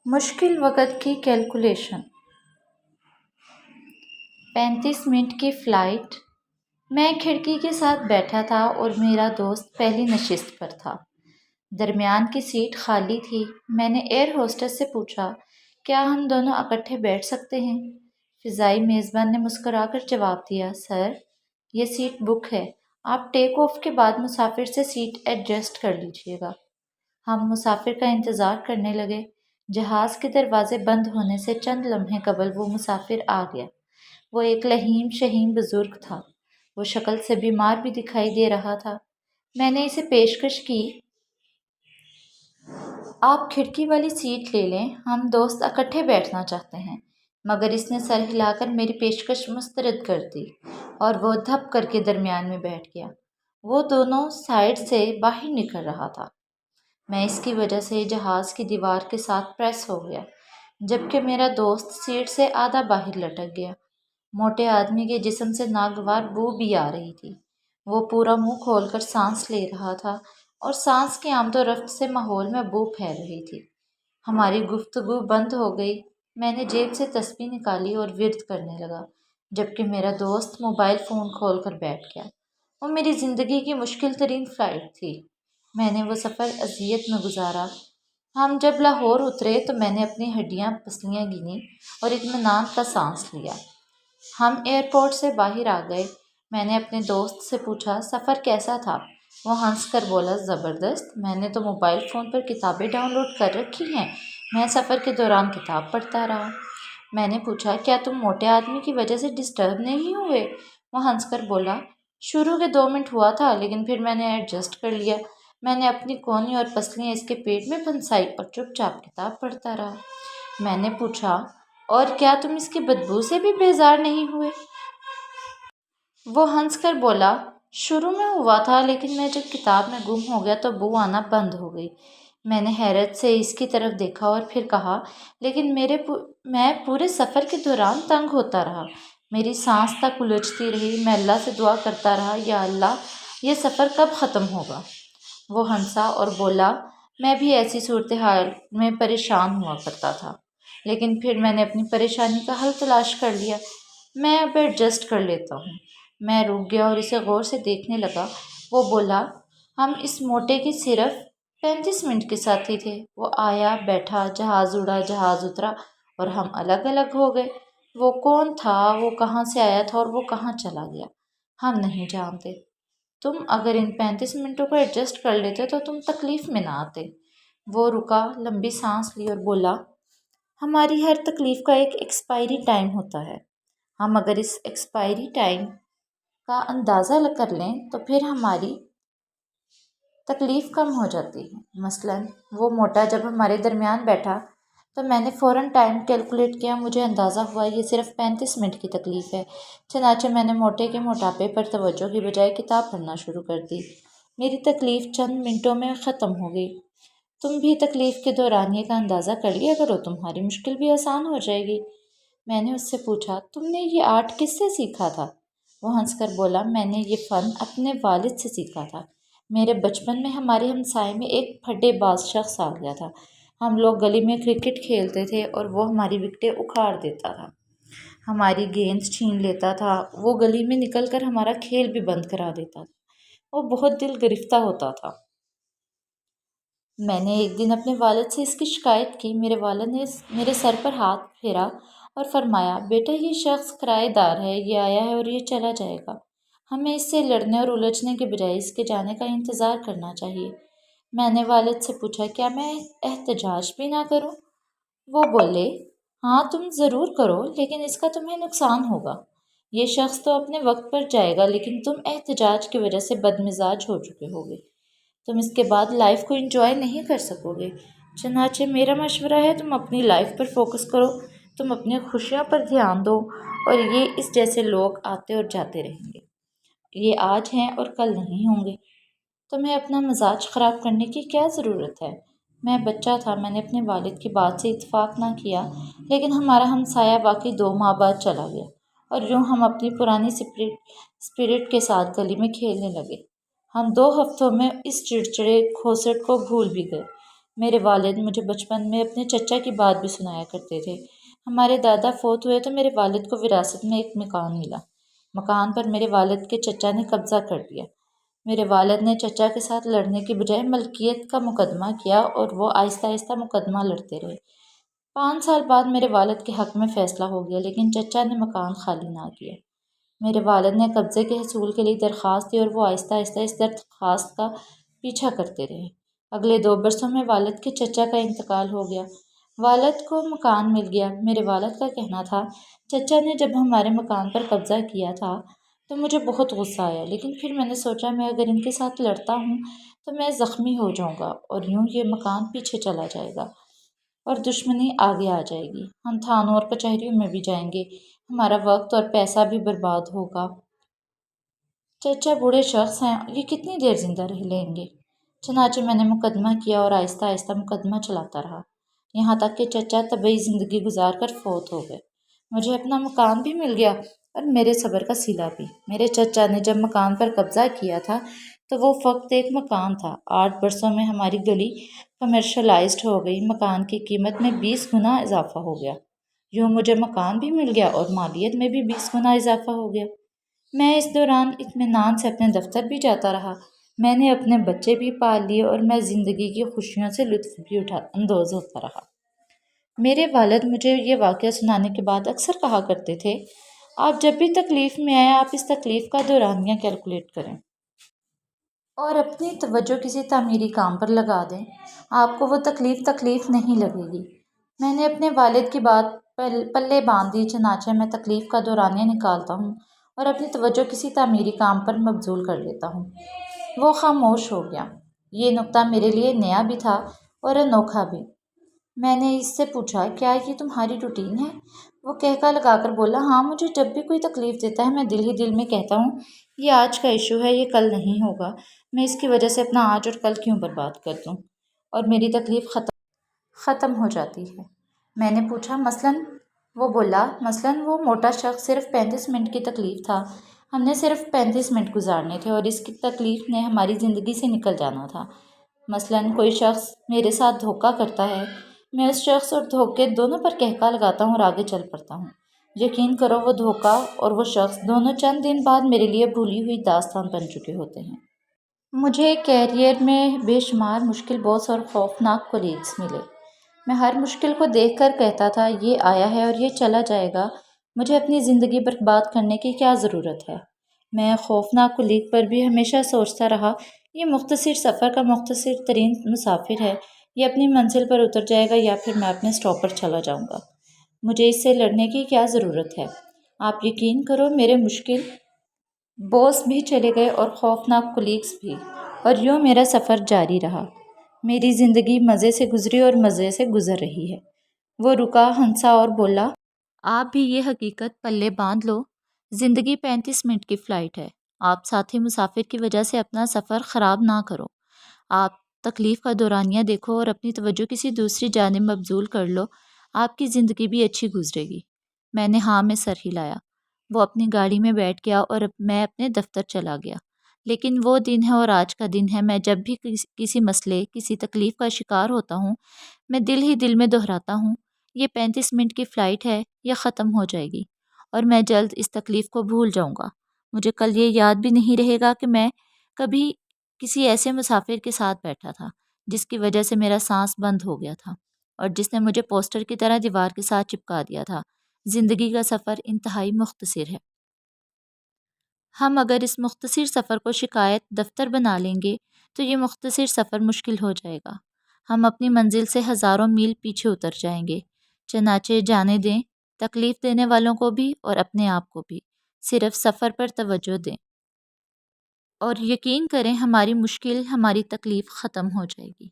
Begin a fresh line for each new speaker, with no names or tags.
مشکل وقت کی کیلکولیشن۔ 35 منٹ کی فلائٹ۔ میں کھڑکی کے ساتھ بیٹھا تھا اور میرا دوست پہلی نشست پر تھا۔ درمیان کی سیٹ خالی تھی۔ میں نے ایئر ہوسٹس سے پوچھا، کیا ہم دونوں اکٹھے بیٹھ سکتے ہیں؟ فضائی میزبان نے مسکرا کر جواب دیا، سر، یہ سیٹ بک ہے۔ آپ ٹیک آف کے بعد مسافر سے سیٹ ایڈجسٹ کر لیجیے گا۔ ہم مسافر کا انتظار کرنے لگے۔ جہاز کے دروازے بند ہونے سے چند لمحے قبل وہ مسافر آ گیا۔ وہ ایک لہیم شہیم بزرگ تھا۔ وہ شکل سے بیمار بھی دکھائی دے رہا تھا۔ میں نے اسے پیشکش کی، آپ کھڑکی والی سیٹ لے لیں، ہم دوست اکٹھے بیٹھنا چاہتے ہیں، مگر اس نے سر ہلا کر میری پیشکش مسترد کر دی اور وہ دھپ کر کے درمیان میں بیٹھ گیا۔ وہ دونوں سائیڈ سے باہر نکل رہا تھا۔ میں اس کی وجہ سے جہاز کی دیوار کے ساتھ پریس ہو گیا، جبکہ میرا دوست سیٹ سے آدھا باہر لٹک گیا۔ موٹے آدمی کے جسم سے ناگوار بو بھی آ رہی تھی۔ وہ پورا منہ کھول کر سانس لے رہا تھا اور سانس کی آمد و رفت سے ماحول میں بو پھیل رہی تھی۔ ہماری گفتگو بند ہو گئی۔ میں نے جیب سے تسبیح نکالی اور ورد کرنے لگا، جبکہ میرا دوست موبائل فون کھول کر بیٹھ گیا۔ وہ میری زندگی کی مشکل ترین فلائٹ تھی۔ میں نے وہ سفر اذیت میں گزارا۔ ہم جب لاہور اترے تو میں نے اپنی ہڈیاں پسلیاں گنی اور اطمینان کا سانس لیا۔ ہم ایئرپورٹ سے باہر آ گئے۔ میں نے اپنے دوست سے پوچھا، سفر کیسا تھا؟ وہ ہنس کر بولا، زبردست، میں نے تو موبائل فون پر کتابیں ڈاؤن لوڈ کر رکھی ہیں، میں سفر کے دوران کتاب پڑھتا رہا۔ میں نے پوچھا، کیا تم موٹے آدمی کی وجہ سے ڈسٹرب نہیں ہوئے؟ وہ ہنس کر بولا، شروع کے 2 منٹ ہوا تھا، لیکن پھر میں نے ایڈجسٹ کر لیا۔ میں نے اپنی کونی اور پسلیاں اس کے پیٹ میں پھنسائی اور چپ چاپ کتاب پڑھتا رہا۔ میں نے پوچھا، اور کیا تم اس کی بدبو سے بھی بیزار نہیں ہوئے؟ وہ ہنس کر بولا، شروع میں ہوا تھا، لیکن میں جب کتاب میں گم ہو گیا تو بو آنا بند ہو گئی۔ میں نے حیرت سے اس کی طرف دیکھا اور پھر کہا، لیکن میں پورے سفر کے دوران تنگ ہوتا رہا، میری سانس تک الجھتی رہی۔ میں اللہ سے دعا کرتا رہا، یا اللہ، یہ سفر کب ختم ہوگا؟ وہ ہنسا اور بولا، میں بھی ایسی صورتحال میں پریشان ہوا کرتا تھا، لیکن پھر میں نے اپنی پریشانی کا حل تلاش کر لیا، میں اب ایڈجسٹ کر لیتا ہوں۔ میں رک گیا اور اسے غور سے دیکھنے لگا۔ وہ بولا، ہم اس موٹے کے صرف 35 منٹ کے ساتھی تھے۔ وہ آیا، بیٹھا، جہاز اڑا، جہاز اترا اور ہم الگ الگ ہو گئے۔ وہ کون تھا، وہ کہاں سے آیا تھا اور وہ کہاں چلا گیا، ہم نہیں جانتے۔ تم اگر ان 35 منٹوں کو ایڈجسٹ کر لیتے تو تم تکلیف میں نہ آتے۔ وہ رکا، لمبی سانس لی اور بولا، ہماری ہر تکلیف کا ایک ایکسپائری ٹائم ہوتا ہے۔ ہم اگر اس ایکسپائری ٹائم کا اندازہ کر لیں تو پھر ہماری تکلیف کم ہو جاتی ہے۔ مثلاً وہ موٹا جب ہمارے درمیان بیٹھا تو میں نے فوراً ٹائم کیلکولیٹ کیا، مجھے اندازہ ہوا یہ صرف 35 منٹ کی تکلیف ہے۔ چنانچہ میں نے موٹے کے موٹاپے پر توجہ کی بجائے کتاب پڑھنا شروع کر دی۔ میری تکلیف چند منٹوں میں ختم ہو گئی۔ تم بھی تکلیف کے دورانیے کا اندازہ کر لیا کرو، تمہاری مشکل بھی آسان ہو جائے گی۔ میں نے اس سے پوچھا، تم نے یہ آرٹ کس سے سیکھا تھا؟ وہ ہنس کر بولا، میں نے یہ فن اپنے والد سے سیکھا تھا۔ میرے بچپن میں ہمارے ہمسائے میں ایک پھڈے باز شخص آ گیا تھا۔ ہم لوگ گلی میں کرکٹ کھیلتے تھے اور وہ ہماری وکٹیں اکھاڑ دیتا تھا، ہماری گیندز چھین لیتا تھا۔ وہ گلی میں نکل کر ہمارا کھیل بھی بند کرا دیتا تھا۔ وہ بہت دل گرفتہ ہوتا تھا۔ میں نے ایک دن اپنے والد سے اس کی شکایت کی۔ میرے والد نے میرے سر پر ہاتھ پھیرا اور فرمایا، بیٹا، یہ شخص کرایہ دار ہے، یہ آیا ہے اور یہ چلا جائے گا۔ ہمیں اس سے لڑنے اور الجھنے کے بجائے اس کے جانے کا انتظار کرنا چاہیے۔ میں نے والد سے پوچھا، کیا میں احتجاج بھی نہ کروں؟ وہ بولے، ہاں، تم ضرور کرو، لیکن اس کا تمہیں نقصان ہوگا۔ یہ شخص تو اپنے وقت پر جائے گا، لیکن تم احتجاج کی وجہ سے بدمزاج ہو چکے ہوگے۔ تم اس کے بعد لائف کو انجوائے نہیں کر سکو گے۔ چنانچہ میرا مشورہ ہے، تم اپنی لائف پر فوکس کرو، تم اپنی خوشیوں پر دھیان دو، اور یہ اس جیسے لوگ آتے اور جاتے رہیں گے۔ یہ آج ہیں اور کل نہیں ہوں گے۔ تمہیں اپنا مزاج خراب کرنے کی کیا ضرورت ہے؟ میں بچہ تھا، میں نے اپنے والد کی بات سے اتفاق نہ کیا، لیکن ہمارا ہمسایہ واقعی 2 ماہ بعد چلا گیا، اور یوں ہم اپنی پرانی اسپرٹ کے ساتھ گلی میں کھیلنے لگے۔ ہم 2 ہفتوں میں اس چڑچڑے کھوسٹ کو بھول بھی گئے۔ میرے والد مجھے بچپن میں اپنے چچا کی بات بھی سنایا کرتے تھے۔ ہمارے دادا فوت ہوئے تو میرے والد کو وراثت میں ایک مکان ملا۔ مکان پر میرے والد کے چچا نے قبضہ کر لیا۔ میرے والد نے چچا کے ساتھ لڑنے کی بجائے ملکیت کا مقدمہ کیا اور وہ آہستہ آہستہ مقدمہ لڑتے رہے۔ 5 سال بعد میرے والد کے حق میں فیصلہ ہو گیا، لیکن چچا نے مکان خالی نہ کیا۔ میرے والد نے قبضے کے حصول کے لیے درخواست دی اور وہ آہستہ آہستہ اس درخواست کا پیچھا کرتے رہے۔ اگلے 2 برسوں میں والد کے چچا کا انتقال ہو گیا۔ والد کو مکان مل گیا۔ میرے والد کا کہنا تھا، چچا نے جب ہمارے مکان پر قبضہ کیا تھا تو مجھے بہت غصہ آیا، لیکن پھر میں نے سوچا میں اگر ان کے ساتھ لڑتا ہوں تو میں زخمی ہو جاؤں گا اور یوں یہ مکان پیچھے چلا جائے گا اور دشمنی آگے آ جائے گی۔ ہم تھانوں اور کچہریوں میں بھی جائیں گے، ہمارا وقت اور پیسہ بھی برباد ہوگا۔ چچا بوڑھے شخص ہیں، یہ کتنی دیر زندہ رہ لیں گے؟ چنانچہ میں نے مقدمہ کیا اور آہستہ آہستہ مقدمہ چلاتا رہا، یہاں تک کہ چچا طبعی زندگی گزار کر فوت ہو گئے۔ مجھے اپنا مکان بھی مل گیا اور میرے صبر کا صلہ بھی۔ میرے چچا نے جب مکان پر قبضہ کیا تھا تو وہ فقط ایک مکان تھا۔ 8 برسوں میں ہماری گلی کمرشلائزڈ ہو گئی، مکان کی قیمت میں 20 گنا اضافہ ہو گیا۔ یوں مجھے مکان بھی مل گیا اور مالیت میں بھی 20 گنا اضافہ ہو گیا۔ میں اس دوران اطمینان سے اپنے دفتر بھی جاتا رہا، میں نے اپنے بچے بھی پال لیے اور میں زندگی کی خوشیوں سے لطف بھی اندوز ہوتا رہا۔ میرے والد مجھے یہ واقعہ سنانے کے بعد اکثر کہا کرتے تھے، آپ جب بھی تکلیف میں آئیں آپ اس تکلیف کا دورانیہ کیلکولیٹ کریں اور اپنی توجہ کسی تعمیری کام پر لگا دیں، آپ کو وہ تکلیف تکلیف نہیں لگے گی۔ میں نے اپنے والد کی بات پلے باندھ دی، چنانچہ میں تکلیف کا دورانیہ نکالتا ہوں اور اپنی توجہ کسی تعمیری کام پر مبذول کر دیتا ہوں۔ وہ خاموش ہو گیا۔ یہ نکتہ میرے لیے نیا بھی تھا اور انوکھا بھی۔ میں نے اس سے پوچھا، کیا یہ تمہاری روٹین ہے؟ وہ کہکا لگا کر بولا، ہاں، مجھے جب بھی کوئی تکلیف دیتا ہے میں دل ہی دل میں کہتا ہوں یہ آج کا ایشو ہے، یہ کل نہیں ہوگا، میں اس کی وجہ سے اپنا آج اور کل کیوں برباد کر دوں، اور میری تکلیف ختم ہو جاتی ہے۔ میں نے پوچھا، مثلاً؟ وہ بولا، مثلاً وہ موٹا شخص صرف 35 منٹ کی تکلیف تھا، ہم نے صرف 35 منٹ گزارنے تھے اور اس کی تکلیف نے ہماری زندگی سے نکل جانا تھا۔ مثلاً کوئی شخص میرے ساتھ دھوکہ کرتا ہے، میں اس شخص اور دھوکے دونوں پر کہکا لگاتا ہوں اور آگے چل پڑتا ہوں۔ یقین کرو وہ دھوکہ اور وہ شخص دونوں چند دن بعد میرے لیے بھولی ہوئی داستان بن چکے ہوتے ہیں۔ مجھے کیریئر میں بے شمار مشکل باس اور خوفناک کولیگز ملے۔ میں ہر مشکل کو دیکھ کر کہتا تھا یہ آیا ہے اور یہ چلا جائے گا، مجھے اپنی زندگی برباد کرنے کی کیا ضرورت ہے؟ میں خوفناک کولیگ پر بھی ہمیشہ سوچتا رہا، یہ مختصر سفر کا مختصر ترین مسافر ہے، یہ اپنی منزل پر اتر جائے گا یا پھر میں اپنے سٹاپ پر چلا جاؤں گا، مجھے اس سے لڑنے کی کیا ضرورت ہے؟ آپ یقین کرو میرے مشکل باس بھی چلے گئے اور خوفناک کولیگز بھی، اور یوں میرا سفر جاری رہا۔ میری زندگی مزے سے گزری اور مزے سے گزر رہی ہے۔ وہ رکا، ہنسا اور بولا، آپ بھی یہ حقیقت پلے باندھ لو، زندگی 35 منٹ کی فلائٹ ہے، آپ ساتھی مسافر کی وجہ سے اپنا سفر خراب نہ کرو، آپ تکلیف کا دورانیہ دیکھو اور اپنی توجہ کسی دوسری جانب مبذول کر لو، آپ کی زندگی بھی اچھی گزرے گی۔ میں نے ہاں میں سر ہلایا۔ وہ اپنی گاڑی میں بیٹھ گیا اور میں اپنے دفتر چلا گیا۔ لیکن وہ دن ہے اور آج کا دن ہے، میں جب بھی کسی مسئلے، کسی تکلیف کا شکار ہوتا ہوں، میں دل ہی دل میں دہراتا ہوں، یہ 35 منٹ کی فلائٹ ہے، یہ ختم ہو جائے گی اور میں جلد اس تکلیف کو بھول جاؤں گا۔ مجھے کل یہ یاد بھی نہیں رہے گا کہ میں کبھی کسی ایسے مسافر کے ساتھ بیٹھا تھا جس کی وجہ سے میرا سانس بند ہو گیا تھا اور جس نے مجھے پوسٹر کی طرح دیوار کے ساتھ چپکا دیا تھا۔ زندگی کا سفر انتہائی مختصر ہے۔ ہم اگر اس مختصر سفر کو شکایت دفتر بنا لیں گے تو یہ مختصر سفر مشکل ہو جائے گا، ہم اپنی منزل سے ہزاروں میل پیچھے اتر جائیں گے۔ چنانچہ جانے دیں تکلیف دینے والوں کو بھی اور اپنے آپ کو بھی، صرف سفر پر توجہ دیں اور یقین کریں ہماری مشکل، ہماری تکلیف ختم ہو جائے گی۔